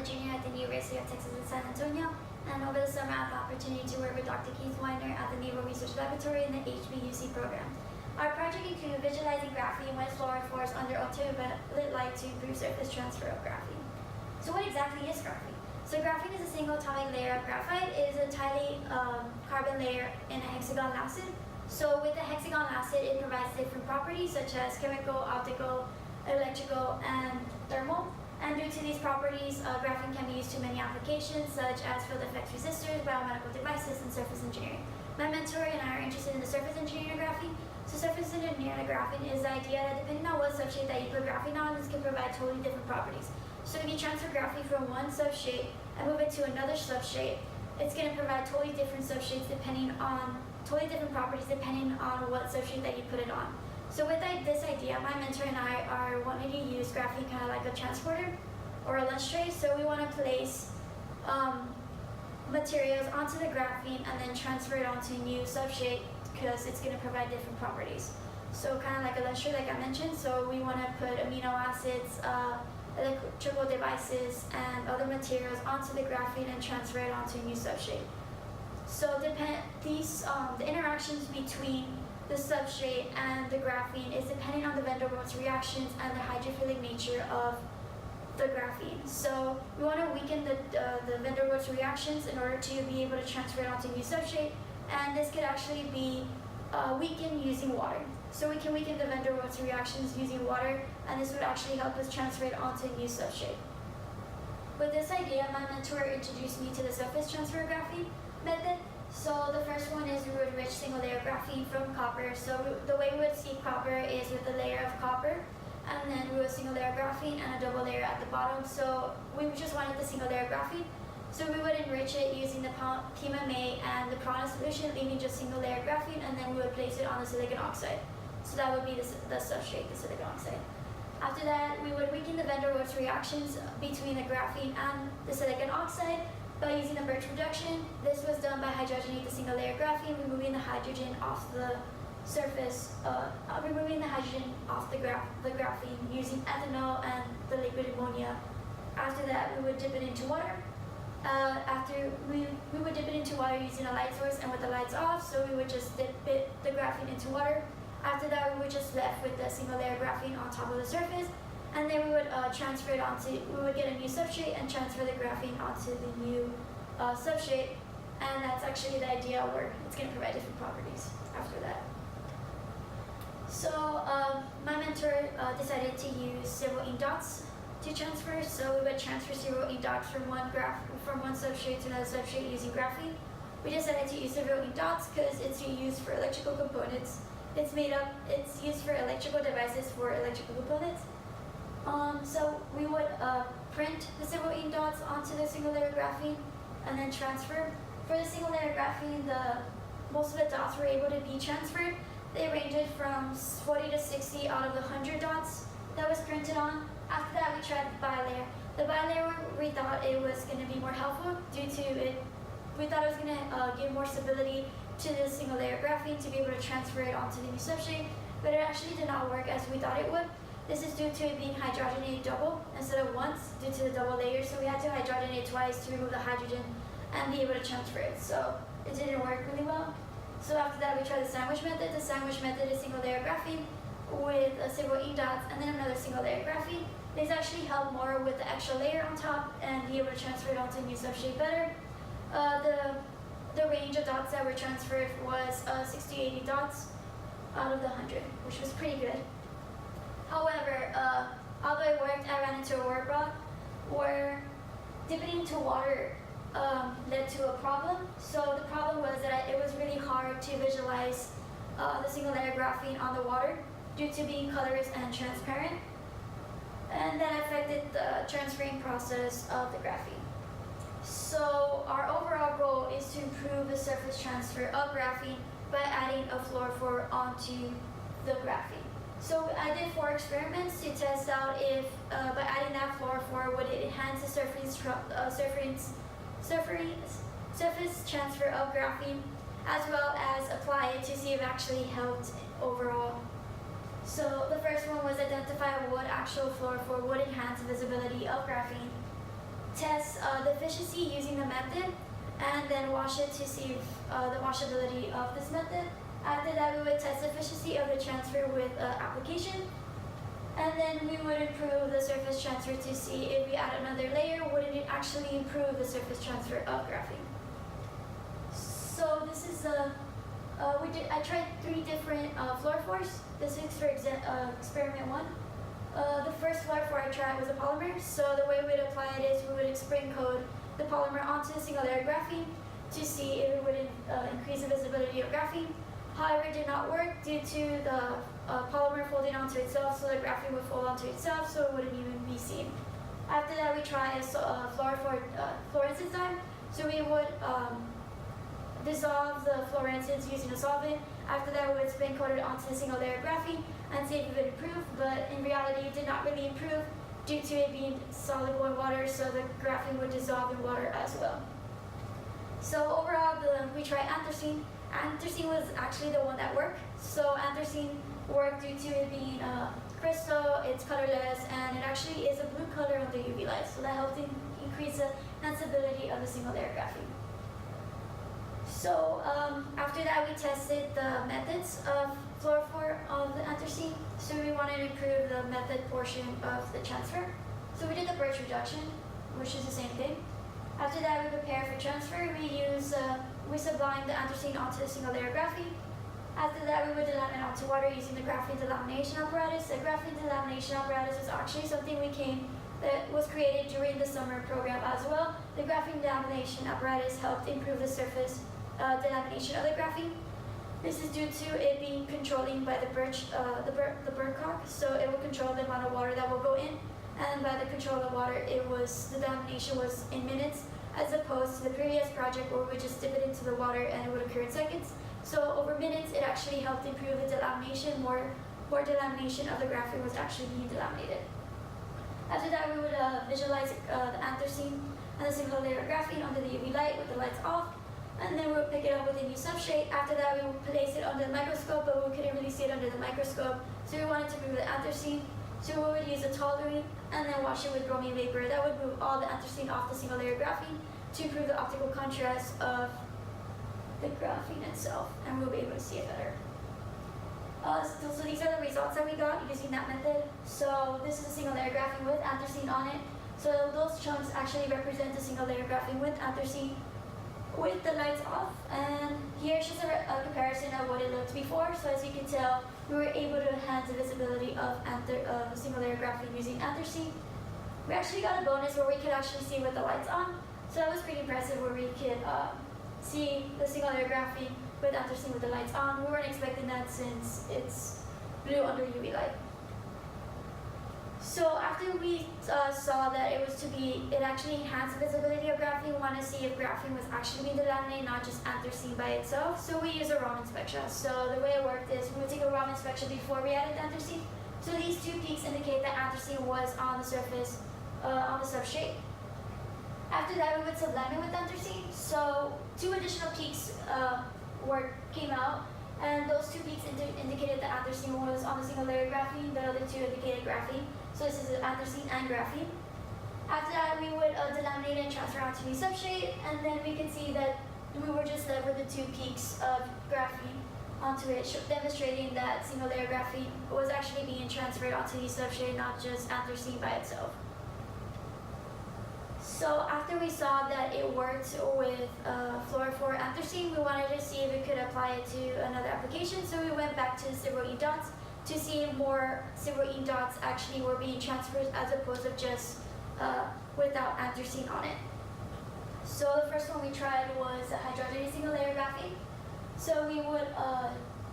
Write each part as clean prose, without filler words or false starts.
junior at the University of Texas at San Antonio, and over the summer I had the opportunity to work with Dr. Keith Weiner at the Naval Research Laboratory in the HBUC program. Our project included visualizing graphene with fluorophores under ultraviolet light to improve surface transfer of graphene. So what exactly is graphene? So graphene is a single atomic layer of graphite. It is a tightly carbon layer in a hexagon acid. So with the hexagon acid, it provides different properties such as chemical, optical, electrical, and thermal. And due to these properties, graphene can be used to many applications such as field effects resistors, biomedical devices, and surface engineering. My mentor and I are interested in the surface engineering of graphene. So surface engineering of graphene is the idea that depending on what substrate that you put graphene on, this can provide totally different properties. So if you transfer graphene from one substrate and move it to another substrate, it's going to provide totally different substrates totally different properties depending on what substrate that you put it on. So with this idea, my mentor and I are wanting to use graphene kind of like a transporter or a lunch tray. So we want to place materials onto the graphene and then transfer it onto a new substrate because it's going to provide different properties. So kind of like a lunch tray, like I mentioned. So we want to put amino acids, electrical devices, and other materials onto the graphene and transfer it onto a new substrate. So the interactions between the substrate and the graphene is depending on the van der Waals reactions and the hydrophilic nature of the graphene. So we want to weaken the van der Waals reactions in order to be able to transfer it onto a new substrate, and this could actually be weakened using water. So we can weaken the van der Waals reactions using water, and this would actually help us transfer it onto a new substrate. With this idea, my mentor introduced me to the surface transfer graphene method. So the first one is we would enrich single layer graphene from copper. So the way we would see copper is with a layer of copper, and then we would single layer graphene and a double layer at the bottom. So we just wanted the single layer graphene. So we would enrich it using the PMMA and the prana solution, leaving just single layer graphene, and then we would place it on the silicon oxide. So that would be the substrate, the silicon oxide. After that, we would weaken the van der Waals reactions between the graphene and the silicon oxide by using the Birch reduction. This was done by hydrogenating the single layer graphene, removing the hydrogen off the surface, removing the hydrogen off the graphene using ethanol and the liquid ammonia. After that, we would dip it into water. We would dip it into water using a light source and with the lights off, so we would just dip the graphene into water. After that, we were just left with the single layer graphene on top of the surface, and then we would transfer it we would get a new substrate and transfer the graphene onto the new substrate, and that's actually the idea where it's going to provide different properties after that. So my mentor decided to use several ink dots to transfer, so we would transfer several ink dots from one substrate to another substrate using graphene. We decided to use several ink dots because it's used for electrical components. It's used for electrical devices for electrical components. So we would print the several ink dots onto the single layer graphene and then transfer. For the single layer graphene, most of the dots were able to be transferred. They ranged from 40 to 60 out of the 100 dots that was printed on. After that, we tried the bilayer. The bilayer, we thought it was going to be more helpful due to it. We thought it was going to give more stability to the single layer graphene to be able to transfer it onto the new substrate, but it actually did not work as we thought it would. This is due to it being hydrogenated double instead of once due to the double layer, so we had to hydrogenate twice to remove the hydrogen and be able to transfer it. So it didn't work really well. So after that, we tried the sandwich method. The sandwich method is single layer graphene with several ink dots and then another single layer graphene. These actually help more with the extra layer on top and be able to transfer it onto a new substrate better. The range of dots that were transferred was 60 to 80 dots out of the 100, which was pretty good. However, although it worked, I ran into a roadblock where dipping into water led to a problem. So the problem was that it was really hard to visualize the single layer graphene on the water due to being colorless and transparent, and that affected the transferring process of the graphene. So our overall goal is to improve the surface transfer of graphene by adding a fluorophore onto the graphene. So I did 4 experiments to test out if by adding that fluorophore would it enhance the surface transfer of graphene, as well as apply it to see if it actually helped overall. So the first one was identify what actual fluorophore would enhance the visibility of graphene. test the efficiency using the method, and then wash it to see the washability of this method. After that, we would test the efficiency of the transfer with application, and then we would improve the surface transfer to see if we add another layer, wouldn't it actually improve the surface transfer of graphene. So this is I tried 3 different fluorophores. This is for experiment 1. The first fluorophore I tried was a polymer. So the way we would apply it is we would spring coat the polymer onto a single layer of graphene to see if it would increase the visibility of graphene. However, it did not work due to the polymer folding onto itself, so the graphene would fold onto itself, so it wouldn't even be seen. After that, we tried a fluorophore fluorescence dye. So we would dissolve the fluorescence using a solvent. After that, we would spin coat it onto a single layer of graphene and see if it would improve, but in reality, it did not really improve due to it being soluble in water, so the graphene would dissolve in water as well. So overall, we tried anthracene. Anthracene was actually the one that worked. So anthracene worked due to it being crystal, it's colorless, and it actually is a blue color under UV light, so that helped increase the enhanceability of the single layer graphene. So after that, we tested the methods of fluorophore of the anthracene. So we wanted to improve the method portion of the transfer. So we did the birch reduction, which is the same thing. After that, we prepared for transfer. We sublimed the anthracene onto a single layer of graphene. After that, we would delaminate onto water using the graphene delamination apparatus. The graphene delamination apparatus was actually something that was created during the summer program as well. The graphene delamination apparatus helped improve the surface delamination of the graphene. This is due to it being controlling by the birch cork, so it will control the amount of water that will go in, and by the control of the water, the delamination was in minutes, as opposed to the previous project where we would just dip it into the water and it would occur in seconds. So over minutes, it actually helped improve the delamination. More delamination of the graphene was actually being delaminated. After that, we would visualize the anthracene and the single layer of graphene under the UV light with the lights off, and then we would pick it up with a new substrate. After that, we would place it under the microscope, but we couldn't really see it under the microscope, so we wanted to remove the anthracene. So we would use a toluene and then wash it with bromine vapor. That would move all the anthracene off the single layer graphene to improve the optical contrast of the graphene itself, and we'll be able to see it better. So these are the results that we got using that method. So this is a single layer graphene with anthracene on it. So those chunks actually represent the single layer graphene with anthracene with the lights off, and here's just a comparison of what it looked before. So as you can tell, we were able to enhance the visibility of single layer graphene using anthracene. We actually got a bonus where we could actually see with the lights on, so that was pretty impressive, where we could see the single layer graphene with anthracene with the lights on. We weren't expecting that since it's blue under UV light. So after we saw that it actually enhanced the visibility of graphene, we wanted to see if graphene was actually being delaminated, not just anthracene by itself. So we use a Raman spectra. So the way it worked is we would take a Raman spectra before we added anthracene. So these 2 peaks indicate that anthracene was on the surface, on the substrate. After that, we would sublime it with anthracene. So 2 additional peaks came out, and those 2 peaks indicated that anthracene was on the single layer graphene. The other 2 indicated graphene. So this is anthracene and graphene. After that, we would delaminate and transfer onto the substrate, and then we could see that we were just left with the 2 peaks of graphene onto it, demonstrating that single layer graphene was actually being transferred onto the substrate, not just anthracene by itself. So after we saw that it worked with fluorophore anthracene, we wanted to see if we could apply it to another application. So we went back to silver ink dots to see if more silver ink dots actually were being transferred as opposed to just without anthracene on it. So the first one we tried was a hydrogenated single layer graphene. So we would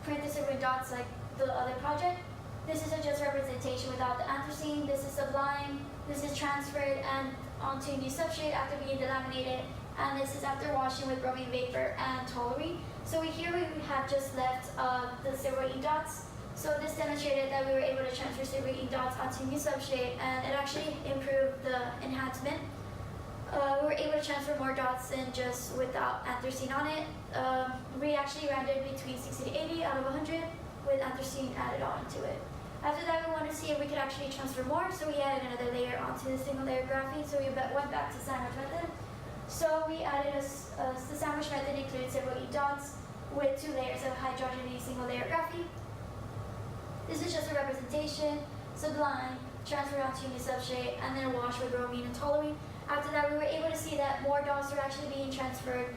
print the silver ink dots like the other project. This is a just representation without the anthracene. This is sublime. This is transferred and onto the substrate after being delaminated, and this is after washing with bromine vapor and toluene. So here we have just left the silver ink dots. So this demonstrated that we were able to transfer silver ink dots onto new substrate, and it actually improved the enhancement. We were able to transfer more dots than just without anthracene on it. We actually rendered between 60 to 80 out of 100 with anthracene added on to it. After that, we wanted to see if we could actually transfer more, so we added another layer onto the single layer graphene, so we went back to sandwich method. So we added the sandwich method includes several E dots with 2 layers of hydrogenated single layer graphene. This is just a representation, sublime, transferred onto unit substrate, and then wash with bromine and toluene. After that, we were able to see that more dots were actually being transferred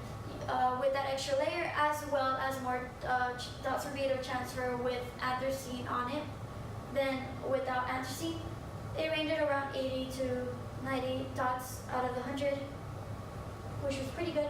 with that extra layer, as well as more dots were being able to transfer with anthracene on it than without anthracene. It ranged around 80 to 90 dots out of the 100, which was pretty good.